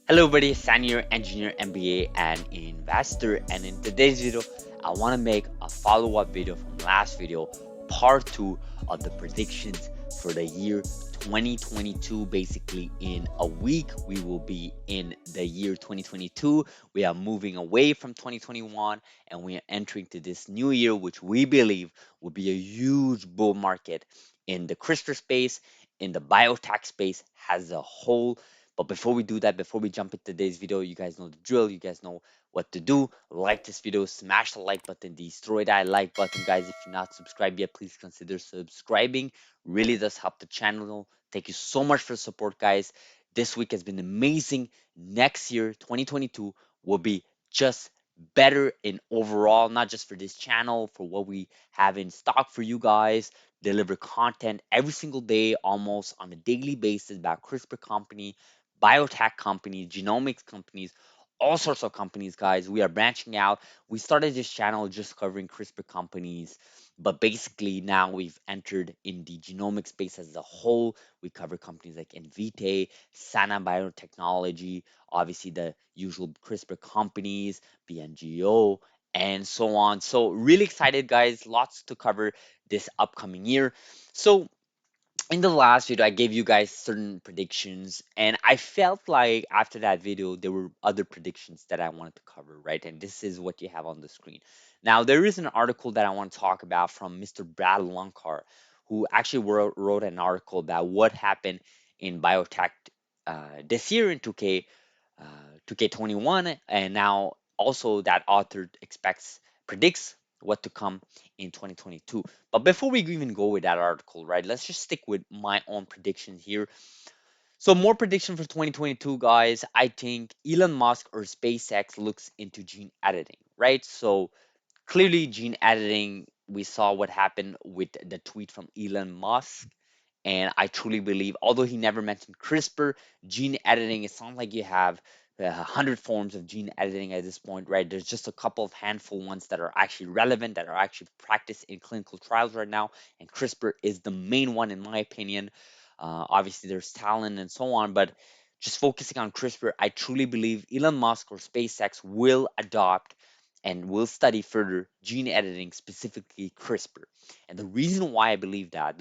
Hello everybody, Senior Engineer MBA and Investor, and in today's video I want to make a follow-up video from last video, part 2 of the predictions for the year 2022. Basically in a week we will be in the year 2022. We are moving away from 2021 and we are entering to this new year, which we believe will be a huge bull market in the CRISPR space, in the biotech space as a whole. But before we do that, before we jump into today's video, you guys know the drill. You guys know what to do. Like this video, smash the like button, destroy that like button. Guys, if you're not subscribed yet, please consider subscribing. Really does help the channel. Thank you so much for the support, guys. This week has been amazing. Next year, 2022, will be just better in overall, not just for this channel, for what we have in stock for you guys. Deliver content every single day, almost on a daily basis about CRISPR company, biotech companies, genomics companies, all sorts of companies, guys. We are branching out. We started this channel just covering CRISPR companies, but basically now we've entered in the genomic space as a whole. We cover companies like NVTA, Sana Biotechnology, obviously the usual CRISPR companies, BNGO, and so on. So really excited, guys. Lots to cover this upcoming year. So in the last video, I gave you guys certain predictions, and I felt like after that video, there were other predictions that I wanted to cover, right? And this is what you have on the screen. Now, there is an article that I want to talk about from Mr. Brad Lunkar, who actually wrote an article about what happened in biotech this year in 2K21, and now also that author predicts what to come in 2022. But before we even go with that article, right, let's just stick with my own predictions here. So more prediction for 2022, guys. I think Elon Musk or SpaceX looks into gene editing, right? So clearly gene editing, we saw what happened with the tweet from Elon Musk. And I truly believe, although he never mentioned CRISPR, gene editing, it sounds like you have 100 forms of gene editing at this point, right? There's just a couple of handful ones that are actually relevant, that are actually practiced in clinical trials right now. And CRISPR is the main one, in my opinion. Obviously, there's talent and so on, but just focusing on CRISPR, I truly believe Elon Musk or SpaceX will adopt and will study further gene editing, specifically CRISPR. And the reason why I believe that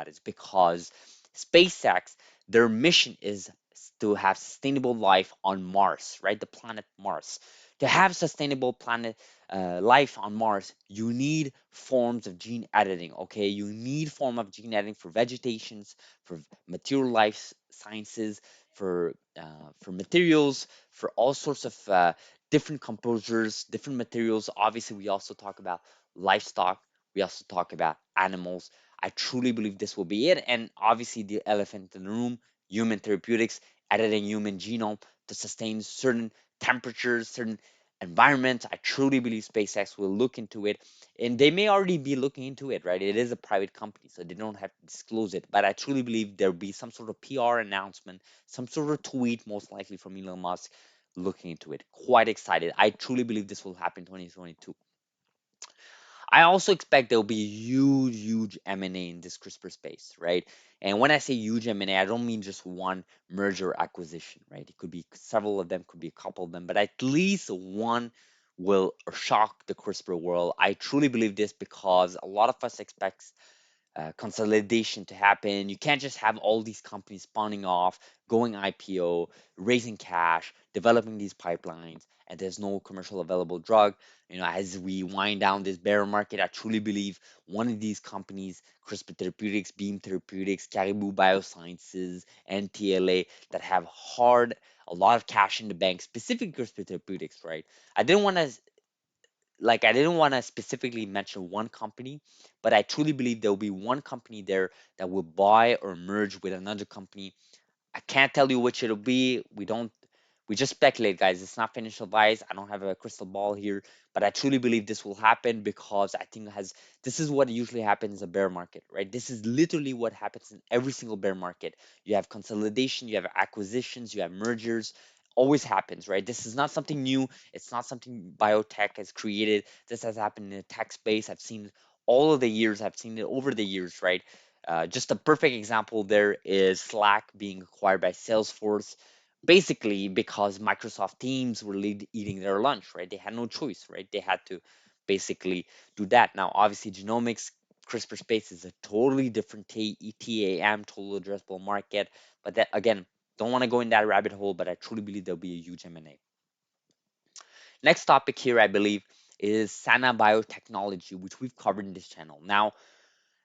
is because SpaceX, their mission is to have sustainable life on Mars, right? The planet Mars. To have sustainable planet life on Mars, you need forms of gene editing. Okay, you need form of gene editing for vegetations, for material life sciences, for materials, for all sorts of different composers, different materials. Obviously, we also talk about livestock. We also talk about animals. I truly believe this will be it. And obviously, the elephant in the room, human therapeutics, editing human genome to sustain certain temperatures, certain environments. I truly believe SpaceX will look into it. And they may already be looking into it, right? It is a private company, so they don't have to disclose it. But I truly believe there'll be some sort of PR announcement, some sort of tweet, most likely from Elon Musk, looking into it. Quite excited. I truly believe this will happen in 2022. I also expect there'll be huge, huge M&A in this CRISPR space, right? And when I say huge M&A, I don't mean just one merger acquisition, right? It could be several of them, could be a couple of them, but at least one will shock the CRISPR world. I truly believe this because a lot of us expect consolidation to happen. You can't just have all these companies spawning off, going IPO, raising cash, developing these pipelines, and there's no commercial available drug. As we wind down this bear market, I truly believe one of these companies, CRISPR Therapeutics, Beam Therapeutics, Caribou Biosciences, NTLA, that have a lot of cash in the bank, specifically CRISPR Therapeutics, right? I didn't want to I didn't want to specifically mention one company, but I truly believe there will be one company there that will buy or merge with another company. I can't tell you which it'll be. We just speculate, guys. It's not financial advice. I don't have a crystal ball here, but I truly believe this will happen because I think this is what usually happens in a bear market, right? This is literally what happens in every single bear market. You have consolidation, you have acquisitions, you have mergers. Always happens, right? This is not something new. It's not something biotech has created. This has happened in the tech space. I've seen it all of the years. I've seen it over the years, right? Just a perfect example there is Slack being acquired by Salesforce. basically because Microsoft Teams were eating their lunch, right? They had no choice, right? They had to basically do that. Now, obviously, genomics, CRISPR space is a totally different TAM, total addressable market. But that again, don't want to go in that rabbit hole, but I truly believe there'll be a huge M&A. Next topic here, I believe, is Sana Biotechnology, which we've covered in this channel. Now,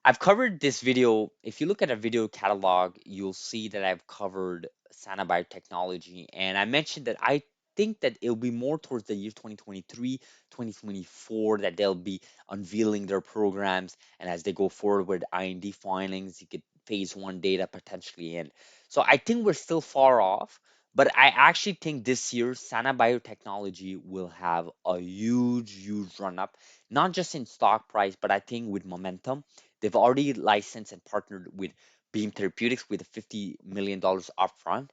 I've covered this video. If you look at a video catalog, you'll see that I've covered Sana Biotechnology. And I mentioned that I think that it'll be more towards the year 2023, 2024 that they'll be unveiling their programs. And as they go forward with IND filings, you get phase one data potentially in. So I think we're still far off. But I actually think this year, Sana Biotechnology will have a huge run up, not just in stock price, but I think with momentum. They've already licensed and partnered with Beam Therapeutics with a $50 million upfront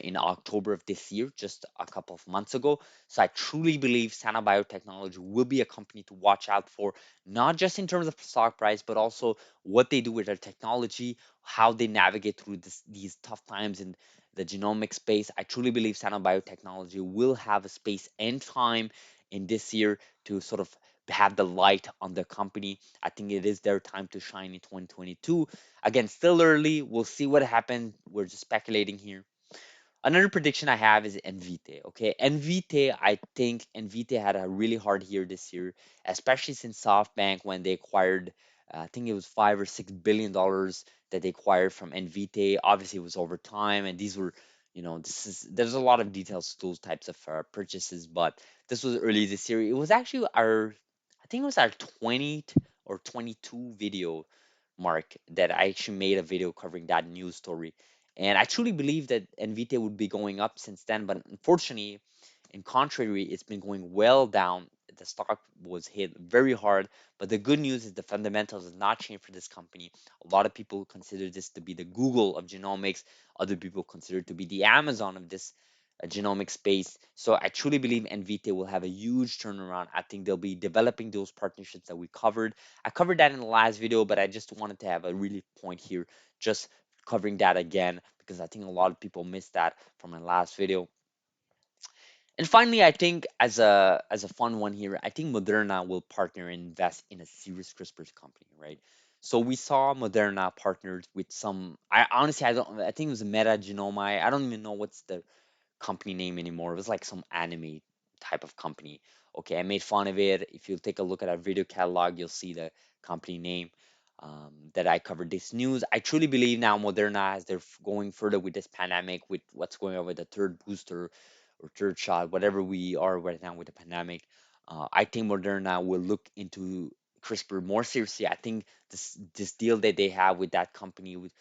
in October of this year, just a couple of months ago. So I truly believe Sana Biotechnology will be a company to watch out for, not just in terms of stock price, but also what they do with their technology, how they navigate through these tough times in the genomic space. I truly believe Sana Biotechnology will have a space and time in this year to sort of have the light on the company. I think it is their time to shine in 2022. Again, still early. We'll see what happens. We're just speculating here. Another prediction I have is NVTA. Okay, NVTA. I think NVTA had a really hard year this year, especially since SoftBank when they acquired, I think it was $5 or $6 billion that they acquired from NVTA. Obviously, it was over time, and these were, there's a lot of details to those types of purchases, but this was early this year. It was actually I think it was our 20th or 22 video mark that I actually made a video covering that news story. And I truly believe that NVIDIA would be going up since then, but unfortunately, in contrary, it's been going well down. The stock was hit very hard, but the good news is the fundamentals has not changed for this company. A lot of people consider this to be the Google of genomics. Other people consider it to be the Amazon of this genomic space. So I truly believe NVIDIA will have a huge turnaround. I think they'll be developing those partnerships that we covered. I covered that in the last video, but I just wanted to have a really point here, just covering that again because I think a lot of people missed that from my last video. And finally, I think as a fun one here, I think Moderna will partner and invest in a serious CRISPR company, right? So we saw Moderna partnered with some. I honestly, I don't. I think it was Meta Genome. I don't even know what's the company name anymore. It was like some anime type of company. Okay, I made fun of it. If you take a look at our video catalog, you'll see the company name that I covered this news. I truly believe now Moderna, as they're going further with this pandemic, with what's going on with the third booster or third shot, whatever we are right now with the pandemic, I think Moderna will look into CRISPR more seriously. I think this deal that they have with that company, with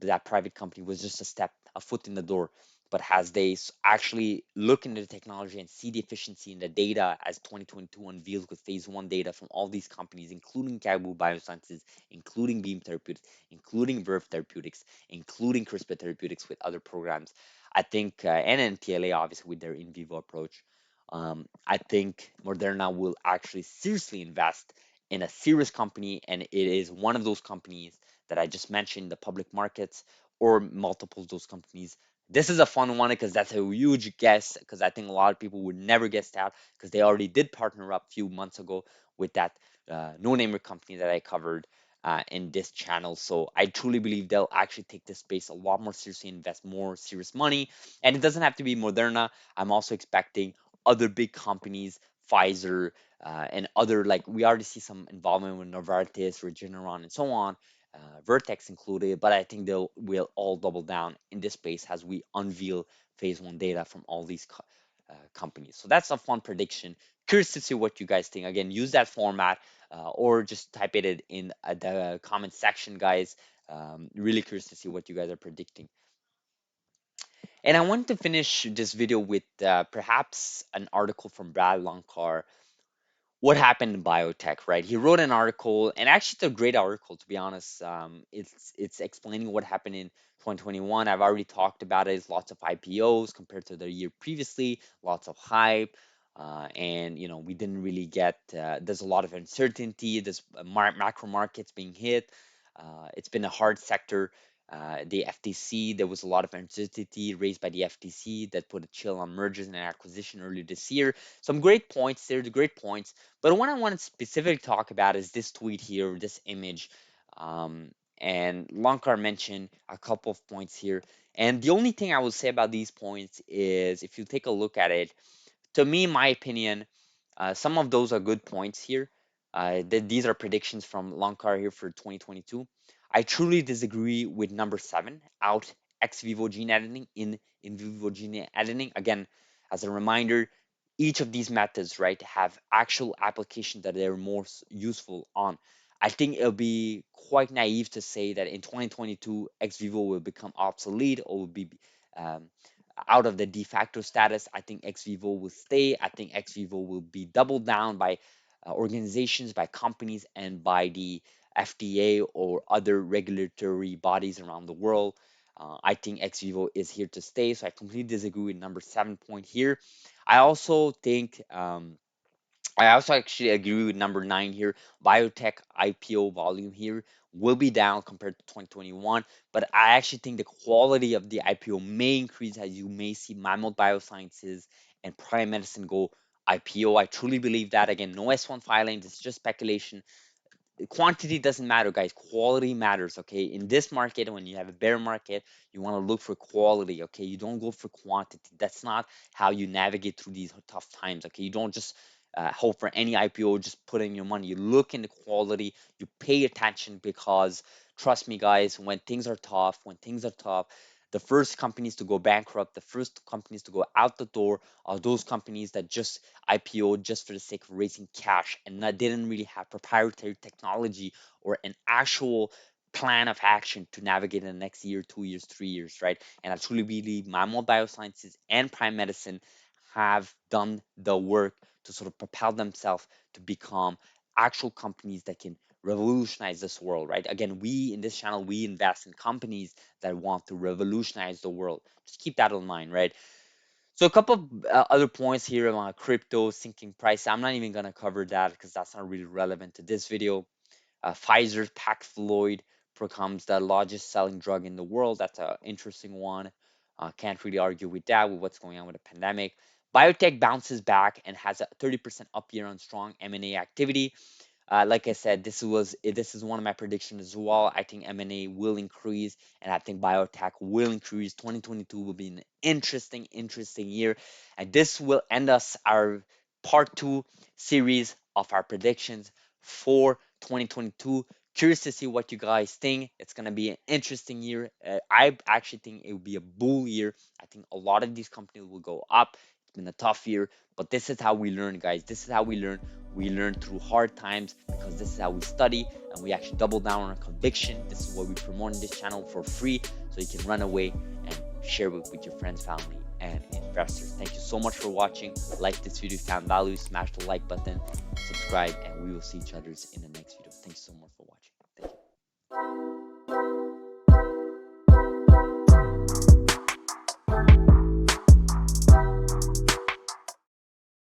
that private company was just a step, a foot in the door. But as they actually look into the technology and see the efficiency in the data as 2022 unveils with phase one data from all these companies, including Caribou Biosciences, including Beam Therapeutics, including Verve Therapeutics, including CRISPR Therapeutics with other programs, I think, and NTLA obviously with their in vivo approach, I think Moderna will actually seriously invest in a serious company, and it is one of those companies that I just mentioned, the public markets or multiple of those companies. This is a fun one because that's a huge guess because I think a lot of people would never guess that because they already did partner up a few months ago with that no-namer company that I covered in this channel. So I truly believe they'll actually take this space a lot more seriously, invest more serious money. And it doesn't have to be Moderna. I'm also expecting other big companies, Pfizer, and other, like we already see some involvement with Novartis, Regeneron, and so on, Vertex included, but I think they'll will all double down in this space as we unveil phase one data from all these companies. So that's a fun prediction. Curious to see what you guys think. Again, use that format or just type it in the comment section, guys. Really curious to see what you guys are predicting. And I want to finish this video with perhaps an article from Brad Lonkar, what happened in biotech, right? He wrote an article, and actually it's a great article to be honest. It's explaining what happened in 2021. I've already talked about it. It's lots of IPOs compared to the year previously, lots of hype, and we didn't really get. There's a lot of uncertainty. There's macro markets being hit. It's been a hard sector the FTC, there was a lot of uncertainty raised by the FTC that put a chill on mergers and acquisition earlier this year. Some great points there, the great points. But what I want to specifically talk about is this tweet here, this image. Um, and Lankar mentioned a couple of points here. And the only thing I will say about these points is if you take a look at it, to me, in my opinion, some of those are good points here. These are predictions from Lankar here for 2022. I truly disagree with number 7, out ex vivo gene editing in vivo gene editing. Again, as a reminder, each of these methods, right, have actual application that they're more useful on. I think it'll be quite naive to say that in 2022 ex vivo will become obsolete or will be um, out of the de facto status. I think ex vivo will stay. I think ex vivo will be doubled down by organizations, by companies, and by the FDA or other regulatory bodies around the world. I think ex vivo is here to stay. So I completely disagree with number 7 point here. I also think I also actually agree with number 9 here. Biotech IPO volume here will be down compared to 2021, but I actually think the quality of the IPO may increase as you may see Mammoth Biosciences and Prime Medicine go IPO. I truly believe that. Again, no S1 filings, it's just speculation. Quantity doesn't matter, guys. Quality matters, okay? In this market, when you have a bear market, you want to look for quality, okay? You don't go for quantity. That's not how you navigate through these tough times, okay? You don't just hope for any IPO, just put in your money. You look into quality, you pay attention because trust me, guys, when things are tough, the first companies to go bankrupt, the first companies to go out the door are those companies that just IPO just for the sake of raising cash and not, didn't really have proprietary technology or an actual plan of action to navigate in the next year, 2 years, 3 years, right? And I truly believe Mammoth Biosciences and Prime Medicine have done the work to sort of propel themselves to become actual companies that can revolutionize this world, right? Again, we in this channel, we invest in companies that want to revolutionize the world. Just keep that in mind, right? So a couple of other points here on crypto sinking price. I'm not even gonna cover that because that's not really relevant to this video. Pfizer's Paxlovid becomes the largest selling drug in the world. That's an interesting one. Can't really argue with that with what's going on with the pandemic. Biotech bounces back and has a 30% up year on strong M&A activity. Like I said, this is one of my predictions as well. I think M&A will increase, and I think biotech will increase. 2022 will be an interesting year, and this will end us our part 2 series of our predictions for 2022. Curious to see what you guys think. It's gonna be an interesting year. I actually think it will be a bull year. I think a lot of these companies will go up. It's been a tough year, but this is how we learn, guys. This is how we learn. We learn through hard times because this is how we study and we actually double down on our conviction. This is what we promote in this channel for free so you can run away and share it with your friends, family, and investors. Thank you so much for watching. Like this video if you found value, smash the like button, subscribe, and we will see each other in the next video. Thanks so much.